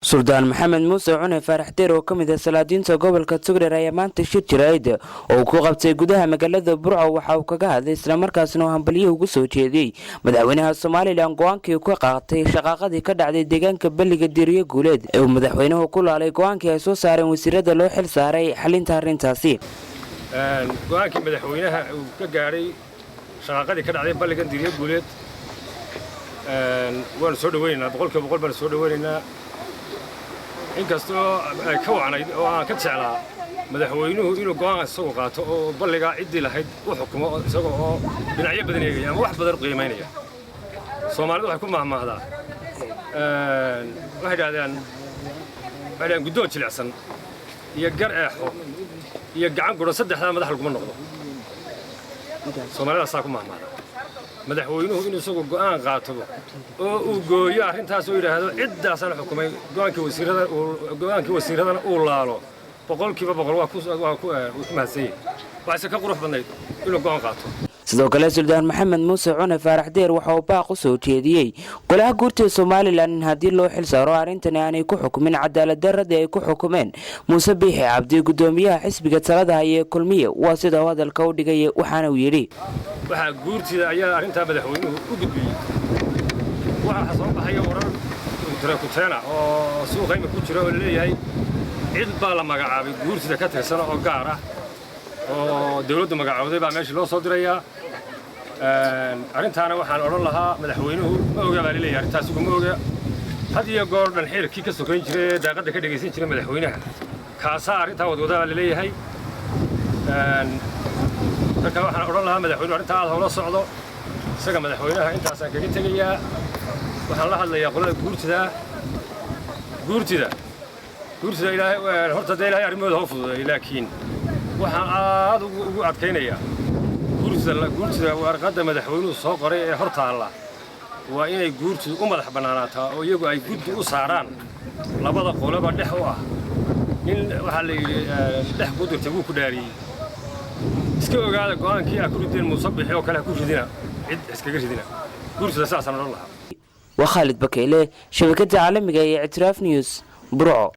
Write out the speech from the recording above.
Suldaan Maxamed Muuse Cune Faarax Deer oo kamid ah salaadiinta gobolka Togdheer ayaa maanta shir jirayd oo uu ku qabtay gudaha magaalada Burco waxa uu kaga hadlay isla markaasna uu hambalyo ugu soo jeediyay madaxweynaha Soomaaliland go'aankii uu ka qaatay shaqaqadii ka dhacday deegaanka Balliga Diriye Guuleed ee madaxweynuhu ku laalay go'aankii ay soo saareen wasiirada loo xil saaray xalinta arrintaasi go'aankii madaxweynaha uu ka gaaray shaqaqadii ka dhacday Balliga Diriye Guuleed waan soo dhaweynaa boqolkiiba boqol baan soo dhaweynaa inkastoo ay ka wacnayd oo aan ka jeclaa madaxweynuhu inuu go'aan isagu qaato oo balliga ciddii lahayd u xukumo isagoo oo dhinacyo badan eegaya ama wax badan qiimaynaya Soomaalidu waxay ku mahmaahdaa waxay dhahdaan guddoon jilicsan iyo gar eexo iyo gacan gudho saddexdaa madax laguma noqdo Soomaalida saa ku mahmaahdaa madaxweynuhu inuu isagu go'aan qaato oo uu gooyo arrintaas oo yiraahdo ciddaasana xukumay go'aankii wasiiradana uu laalo boqolkiiba boqol waa ku mahadsan waxay ka qurux badnayd inuu go'aan qaato sidoo kale Suldaan Maxamed Muuse Cune Faarax Deer waxa uu baaq u soo jeediyay golaha guurtida Soomaaliland in haddii loo xil saaro arrintan aanay ku xukumin cadaalad darrada ay ku xukumeen Muuse Biixi Cabdi gudoomiyaha xisbiga talada haya kulmiye waa sida hadalka u dhigay waxaana uu yiri waxa guurtida ayaa arrinta madaxweynuhu u gudbiyay waxa soo baxay warar kuteena oo suuqa ku jira oo leeyahay cid baa la magacaabay guurtida ka tirsan oo gaar ah oo dawladdu magacaawday baa meeshii loo soo dirayaa arrintaana waxaan oran lahaa madaxweynuhu ma oga baa leeyahay arrintaas kuma oga had iyo goor dhan xilkii ka sokoyn jiray daaqada ka dhageysan jiray madaxweynaha kaasa arrinta wadwada baa leeyahay marka waxaan oran lahaa madaxweynuhu arrintaas hawlo socdo isaga madaxweynaha intaas aan kaga tagayaa waxaan la hadlayaa qolada guurtida ilaahay horta ilaahay arrimooda ha fududeeyo laakiin waxaan aad ugu adkaynayaa guurtida warqadda madaxweynuhu soo qoray ee hortaalla waa inay guurtidu u madax bannaanaataa oo iyagu ay guddi u saaraan labada qoloba dhex u ah nin waxaa la yidhi dhex ku dirta wuu ku dhaariyey iska ogaada go'aankii aa ku rideen Muuse Biixi oo kale ha ku ridina cid iskaga ridina guurtida saasaan odhan lahaa waa Khalid Bakeyle shabakadda caalamiga ee Ictiraaf News Burco.